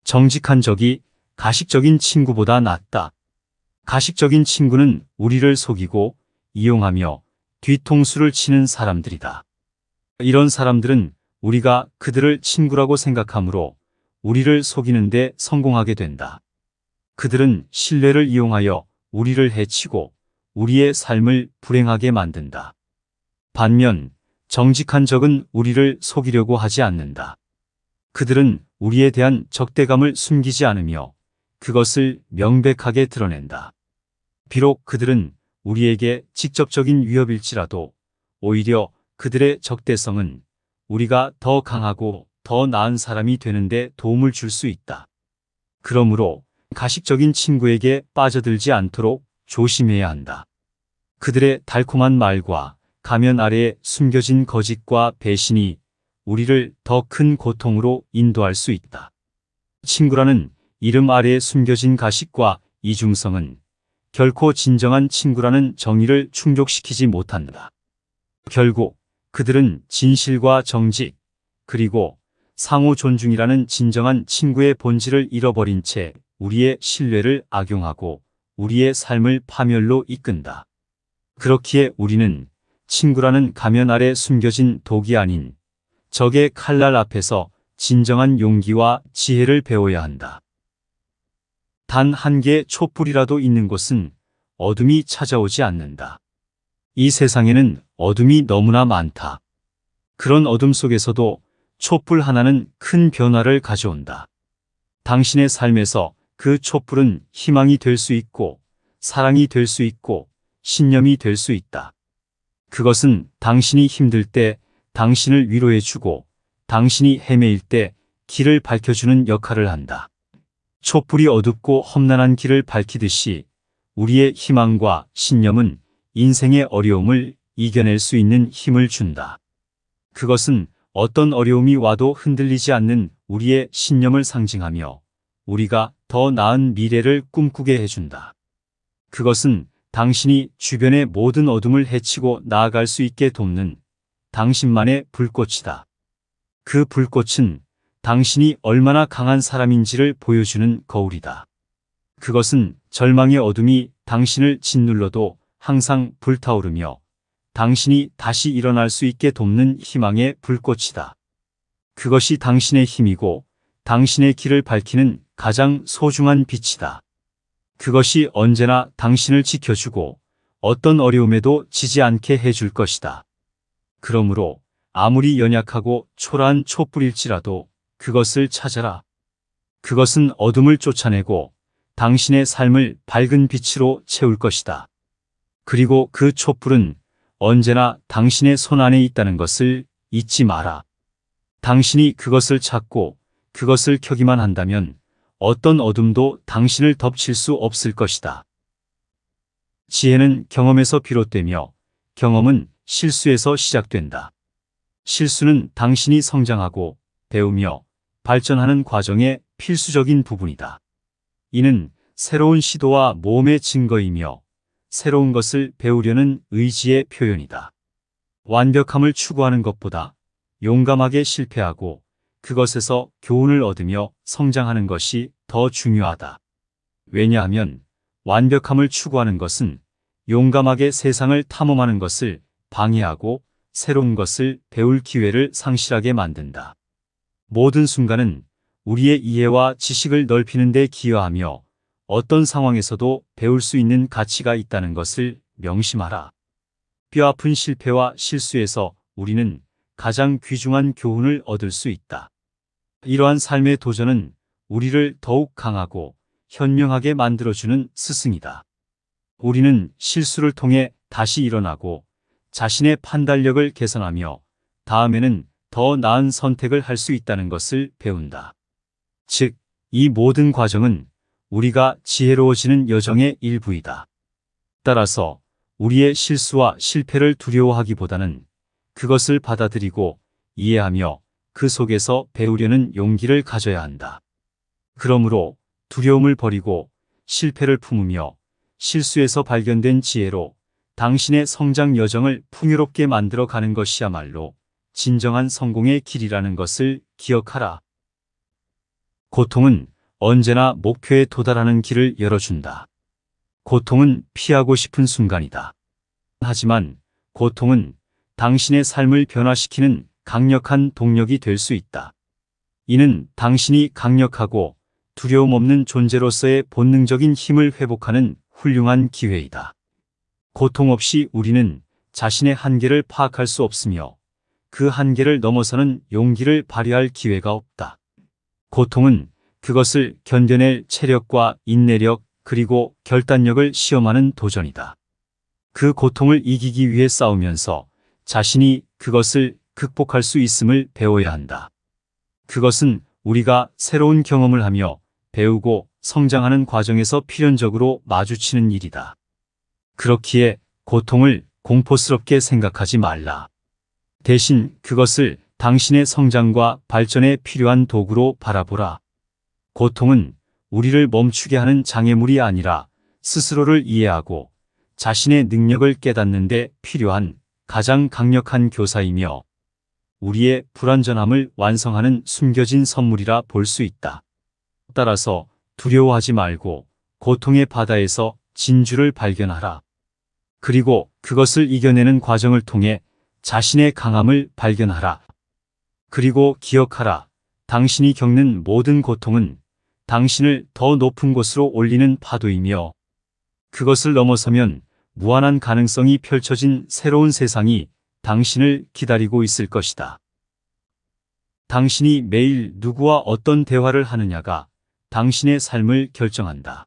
정직한 적이 가식적인 친구보다 낫다. 가식적인 친구는 우리를 속이고 이용하며 뒤통수를 치는 사람들이다. 이런 사람들은 우리가 그들을 친구라고 생각하므로 우리를 속이는데 성공하게 된다. 그들은 신뢰를 이용하여 우리를 해치고 우리의 삶을 불행하게 만든다. 반면 정직한 적은 우리를 속이려고 하지 않는다. 그들은 우리에 대한 적대감을 숨기지 않으며 그것을 명백하게 드러낸다. 비록 그들은 우리에게 직접적인 위협일지라도 오히려 그들의 적대성은 우리가 더 강하고 더 나은 사람이 되는데 도움을 줄 수 있다. 그러므로 가식적인 친구에게 빠져들지 않도록 조심해야 한다. 그들의 달콤한 말과 가면 아래에 숨겨진 거짓과 배신이 우리를 더 큰 고통으로 인도할 수 있다. 친구라는 이름 아래에 숨겨진 가식과 이중성은 결코 진정한 친구라는 정의를 충족시키지 못한다. 결국 그들은 진실과 정직, 그리고 상호 존중이라는 진정한 친구의 본질을 잃어버린 채 우리의 신뢰를 악용하고 우리의 삶을 파멸로 이끈다. 그렇기에 우리는 친구라는 가면 아래 숨겨진 독이 아닌 적의 칼날 앞에서 진정한 용기와 지혜를 배워야 한다. 단 한 개의 촛불이라도 있는 곳은 어둠이 찾아오지 않는다. 이 세상에는 어둠이 너무나 많다. 그런 어둠 속에서도 촛불 하나는 큰 변화를 가져온다. 당신의 삶에서 그 촛불은 희망이 될 수 있고 사랑이 될 수 있고 신념이 될 수 있다. 그것은 당신이 힘들 때 당신을 위로해주고 당신이 헤매일 때 길을 밝혀주는 역할을 한다. 촛불이 어둡고 험난한 길을 밝히듯이 우리의 희망과 신념은 인생의 어려움을 이겨낼 수 있는 힘을 준다. 그것은 어떤 어려움이 와도 흔들리지 않는 우리의 신념을 상징하며 우리가 더 나은 미래를 꿈꾸게 해준다. 그것은 당신이 주변의 모든 어둠을 헤치고 나아갈 수 있게 돕는 당신만의 불꽃이다. 그 불꽃은 당신이 얼마나 강한 사람인지를 보여주는 거울이다. 그것은 절망의 어둠이 당신을 짓눌러도 항상 불타오르며 당신이 다시 일어날 수 있게 돕는 희망의 불꽃이다. 그것이 당신의 힘이고 당신의 길을 밝히는 가장 소중한 빛이다. 그것이 언제나 당신을 지켜주고 어떤 어려움에도 지지 않게 해줄 것이다. 그러므로 아무리 연약하고 초라한 촛불일지라도 그것을 찾아라. 그것은 어둠을 쫓아내고 당신의 삶을 밝은 빛으로 채울 것이다. 그리고 그 촛불은 언제나 당신의 손 안에 있다는 것을 잊지 마라. 당신이 그것을 찾고 그것을 켜기만 한다면 어떤 어둠도 당신을 덮칠 수 없을 것이다. 지혜는 경험에서 비롯되며 경험은 실수에서 시작된다. 실수는 당신이 성장하고 배우며 발전하는 과정의 필수적인 부분이다. 이는 새로운 시도와 모험의 증거이며 새로운 것을 배우려는 의지의 표현이다. 완벽함을 추구하는 것보다 용감하게 실패하고 그것에서 교훈을 얻으며 성장하는 것이 더 중요하다. 왜냐하면 완벽함을 추구하는 것은 용감하게 세상을 탐험하는 것을 방해하고 새로운 것을 배울 기회를 상실하게 만든다. 모든 순간은 우리의 이해와 지식을 넓히는 데 기여하며 어떤 상황에서도 배울 수 있는 가치가 있다는 것을 명심하라. 뼈아픈 실패와 실수에서 우리는 가장 귀중한 교훈을 얻을 수 있다. 이러한 삶의 도전은 우리를 더욱 강하고 현명하게 만들어주는 스승이다. 우리는 실수를 통해 다시 일어나고 자신의 판단력을 개선하며 다음에는 더 나은 선택을 할 수 있다는 것을 배운다. 즉, 이 모든 과정은 우리가 지혜로워지는 여정의 일부이다. 따라서 우리의 실수와 실패를 두려워하기보다는 그것을 받아들이고 이해하며 그 속에서 배우려는 용기를 가져야 한다. 그러므로 두려움을 버리고 실패를 품으며 실수에서 발견된 지혜로 당신의 성장 여정을 풍요롭게 만들어 가는 것이야말로 진정한 성공의 길이라는 것을 기억하라. 고통은 언제나 목표에 도달하는 길을 열어준다. 고통은 피하고 싶은 순간이다. 하지만 고통은 당신의 삶을 변화시키는 강력한 동력이 될 수 있다. 이는 당신이 강력하고 두려움 없는 존재로서의 본능적인 힘을 회복하는 훌륭한 기회이다. 고통 없이 우리는 자신의 한계를 파악할 수 없으며 그 한계를 넘어서는 용기를 발휘할 기회가 없다. 고통은 그것을 견뎌낼 체력과 인내력 그리고 결단력을 시험하는 도전이다. 그 고통을 이기기 위해 싸우면서 자신이 그것을 극복할 수 있음을 배워야 한다. 그것은 우리가 새로운 경험을 하며 배우고 성장하는 과정에서 필연적으로 마주치는 일이다. 그렇기에 고통을 공포스럽게 생각하지 말라. 대신 그것을 당신의 성장과 발전에 필요한 도구로 바라보라. 고통은 우리를 멈추게 하는 장애물이 아니라 스스로를 이해하고 자신의 능력을 깨닫는 데 필요한 가장 강력한 교사이며 우리의 불완전함을 완성하는 숨겨진 선물이라 볼 수 있다. 따라서 두려워하지 말고 고통의 바다에서 진주를 발견하라. 그리고 그것을 이겨내는 과정을 통해 자신의 강함을 발견하라. 그리고 기억하라. 당신이 겪는 모든 고통은 당신을 더 높은 곳으로 올리는 파도이며 그것을 넘어서면 무한한 가능성이 펼쳐진 새로운 세상이 당신을 기다리고 있을 것이다. 당신이 매일 누구와 어떤 대화를 하느냐가 당신의 삶을 결정한다.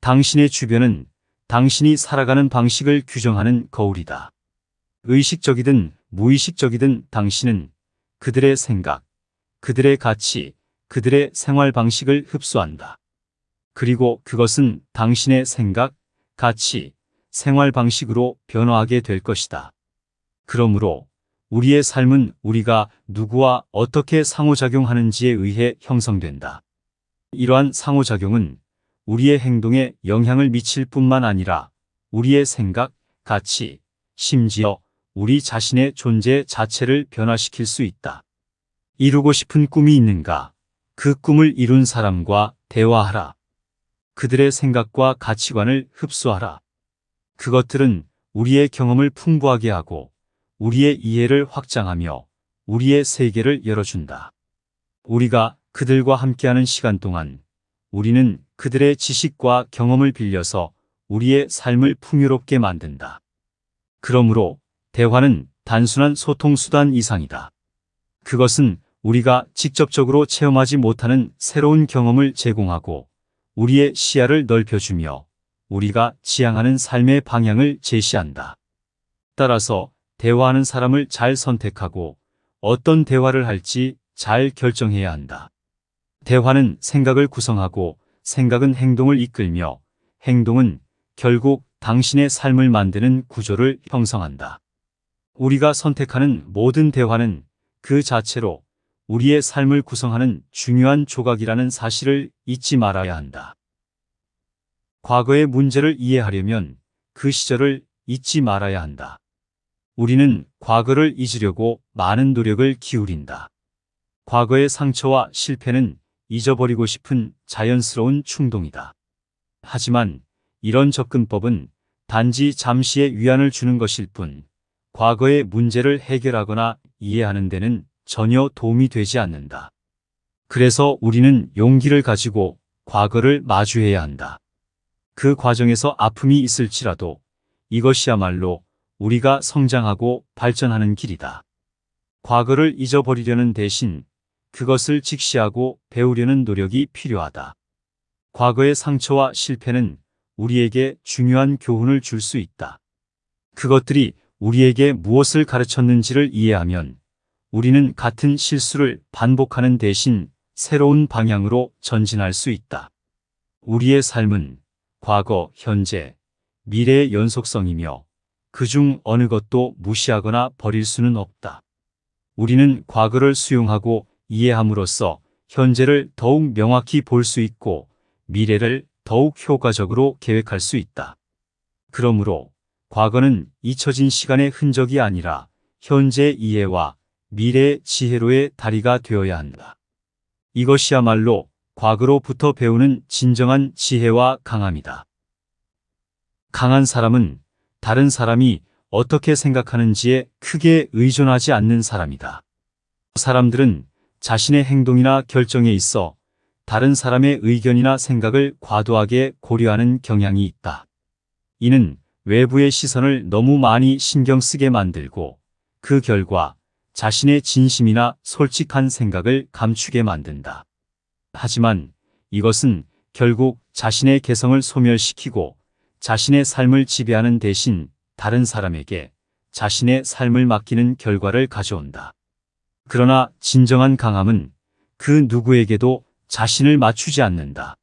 당신의 주변은 당신이 살아가는 방식을 규정하는 거울이다. 의식적이든 무의식적이든 당신은 그들의 생각, 그들의 가치, 그들의 생활 방식을 흡수한다. 그리고 그것은 당신의 생각, 가치, 생활 방식으로 변화하게 될 것이다. 그러므로 우리의 삶은 우리가 누구와 어떻게 상호작용하는지에 의해 형성된다. 이러한 상호작용은 우리의 행동에 영향을 미칠 뿐만 아니라 우리의 생각, 가치, 심지어 우리 자신의 존재 자체를 변화시킬 수 있다. 이루고 싶은 꿈이 있는가? 그 꿈을 이룬 사람과 대화하라. 그들의 생각과 가치관을 흡수하라. 그것들은 우리의 경험을 풍부하게 하고 우리의 이해를 확장하며 우리의 세계를 열어준다. 우리가 그들과 함께하는 시간 동안 우리는 그들의 지식과 경험을 빌려서 우리의 삶을 풍요롭게 만든다. 그러므로 대화는 단순한 소통 수단 이상이다. 그것은 우리가 직접적으로 체험하지 못하는 새로운 경험을 제공하고 우리의 시야를 넓혀주며 우리가 지향하는 삶의 방향을 제시한다. 따라서 대화하는 사람을 잘 선택하고 어떤 대화를 할지 잘 결정해야 한다. 대화는 생각을 구성하고 생각은 행동을 이끌며 행동은 결국 당신의 삶을 만드는 구조를 형성한다. 우리가 선택하는 모든 대화는 그 자체로 우리의 삶을 구성하는 중요한 조각이라는 사실을 잊지 말아야 한다. 과거의 문제를 이해하려면 그 시절을 잊지 말아야 한다. 우리는 과거를 잊으려고 많은 노력을 기울인다. 과거의 상처와 실패는 잊어버리고 싶은 자연스러운 충동이다. 하지만 이런 접근법은 단지 잠시의 위안을 주는 것일 뿐 과거의 문제를 해결하거나 이해하는 데는 전혀 도움이 되지 않는다. 그래서 우리는 용기를 가지고 과거를 마주해야 한다. 그 과정에서 아픔이 있을지라도 이것이야말로 우리가 성장하고 발전하는 길이다. 과거를 잊어버리려는 대신 그것을 직시하고 배우려는 노력이 필요하다. 과거의 상처와 실패는 우리에게 중요한 교훈을 줄 수 있다. 그것들이 우리에게 무엇을 가르쳤는지를 이해하면 우리는 같은 실수를 반복하는 대신 새로운 방향으로 전진할 수 있다. 우리의 삶은 과거, 현재, 미래의 연속성이며 그중 어느 것도 무시하거나 버릴 수는 없다. 우리는 과거를 수용하고 이해함으로써 현재를 더욱 명확히 볼 수 있고 미래를 더욱 효과적으로 계획할 수 있다. 그러므로 과거는 잊혀진 시간의 흔적이 아니라 현재의 이해와 미래의 지혜로의 다리가 되어야 한다. 이것이야말로 과거로부터 배우는 진정한 지혜와 강함이다. 강한 사람은 다른 사람이 어떻게 생각하는지에 크게 의존하지 않는 사람이다. 사람들은 자신의 행동이나 결정에 있어 다른 사람의 의견이나 생각을 과도하게 고려하는 경향이 있다. 이는 외부의 시선을 너무 많이 신경 쓰게 만들고 그 결과 자신의 진심이나 솔직한 생각을 감추게 만든다. 하지만 이것은 결국 자신의 개성을 소멸시키고 자신의 삶을 지배하는 대신 다른 사람에게 자신의 삶을 맡기는 결과를 가져온다. 그러나 진정한 강함은 그 누구에게도 자신을 맞추지 않는다.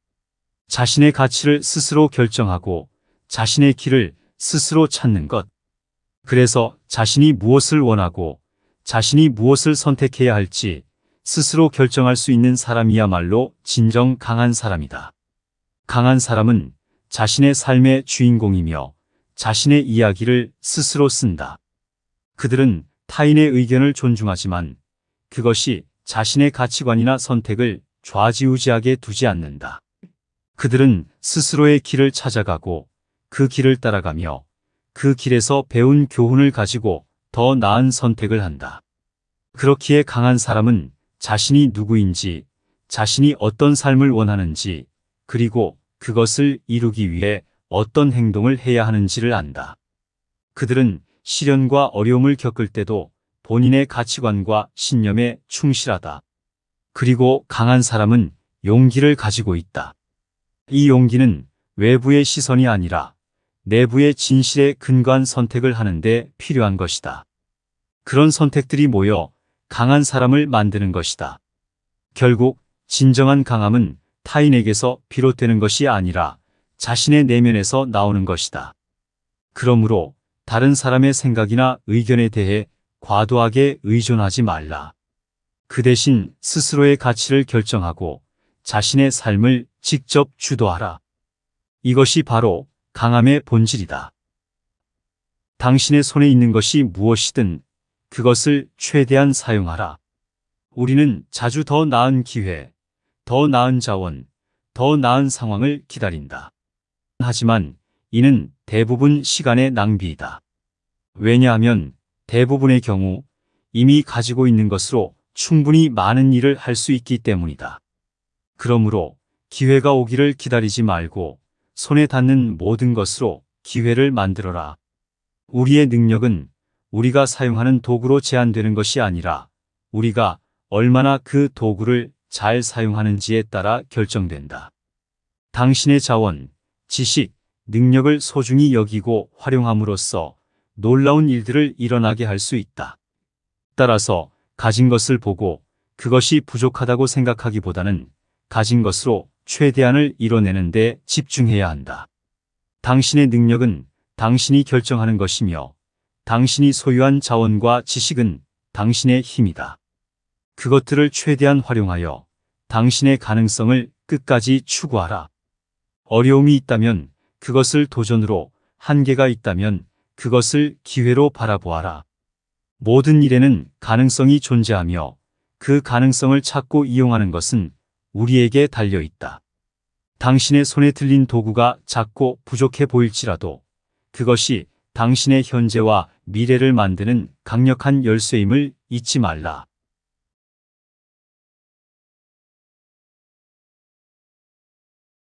자신의 가치를 스스로 결정하고 자신의 길을 스스로 찾는 것. 그래서 자신이 무엇을 원하고 자신이 무엇을 선택해야 할지 스스로 결정할 수 있는 사람이야말로 진정 강한 사람이다. 강한 사람은 자신의 삶의 주인공이며 자신의 이야기를 스스로 쓴다. 그들은 타인의 의견을 존중하지만 그것이 자신의 가치관이나 선택을 좌지우지하게 두지 않는다. 그들은 스스로의 길을 찾아가고 그 길을 따라가며 그 길에서 배운 교훈을 가지고 더 나은 선택을 한다. 그렇기에 강한 사람은 자신이 누구인지, 자신이 어떤 삶을 원하는지, 그리고 그것을 이루기 위해 어떤 행동을 해야 하는지를 안다. 그들은 시련과 어려움을 겪을 때도 본인의 가치관과 신념에 충실하다. 그리고 강한 사람은 용기를 가지고 있다. 이 용기는 외부의 시선이 아니라 내부의 진실에 근거한 선택을 하는데 필요한 것이다. 그런 선택들이 모여 강한 사람을 만드는 것이다. 결국 진정한 강함은 타인에게서 비롯되는 것이 아니라 자신의 내면에서 나오는 것이다. 그러므로 다른 사람의 생각이나 의견에 대해 과도하게 의존하지 말라. 그 대신 스스로의 가치를 결정하고 자신의 삶을 직접 주도하라. 이것이 바로 강함의 본질이다. 당신의 손에 있는 것이 무엇이든 그것을 최대한 사용하라. 우리는 자주 더 나은 기회, 더 나은 자원, 더 나은 상황을 기다린다. 하지만 이는 대부분 시간의 낭비이다. 왜냐하면 대부분의 경우 이미 가지고 있는 것으로 충분히 많은 일을 할 수 있기 때문이다. 그러므로 기회가 오기를 기다리지 말고 손에 닿는 모든 것으로 기회를 만들어라. 우리의 능력은 우리가 사용하는 도구로 제한되는 것이 아니라 우리가 얼마나 그 도구를 잘 사용하는지에 따라 결정된다. 당신의 자원, 지식, 능력을 소중히 여기고 활용함으로써 놀라운 일들을 일어나게 할 수 있다. 따라서 가진 것을 보고 그것이 부족하다고 생각하기보다는 가진 것으로 최대한을 이뤄내는 데 집중해야 한다. 당신의 능력은 당신이 결정하는 것이며 당신이 소유한 자원과 지식은 당신의 힘이다. 그것들을 최대한 활용하여 당신의 가능성을 끝까지 추구하라. 어려움이 있다면 그것을 도전으로, 한계가 있다면 그것을 기회로 바라보아라. 모든 일에는 가능성이 존재하며 그 가능성을 찾고 이용하는 것은 우리에게 달려 있다. 당신의 손에 들린 도구가 작고 부족해 보일지라도 그것이 당신의 현재와 미래를 만드는 강력한 열쇠임을 잊지 말라.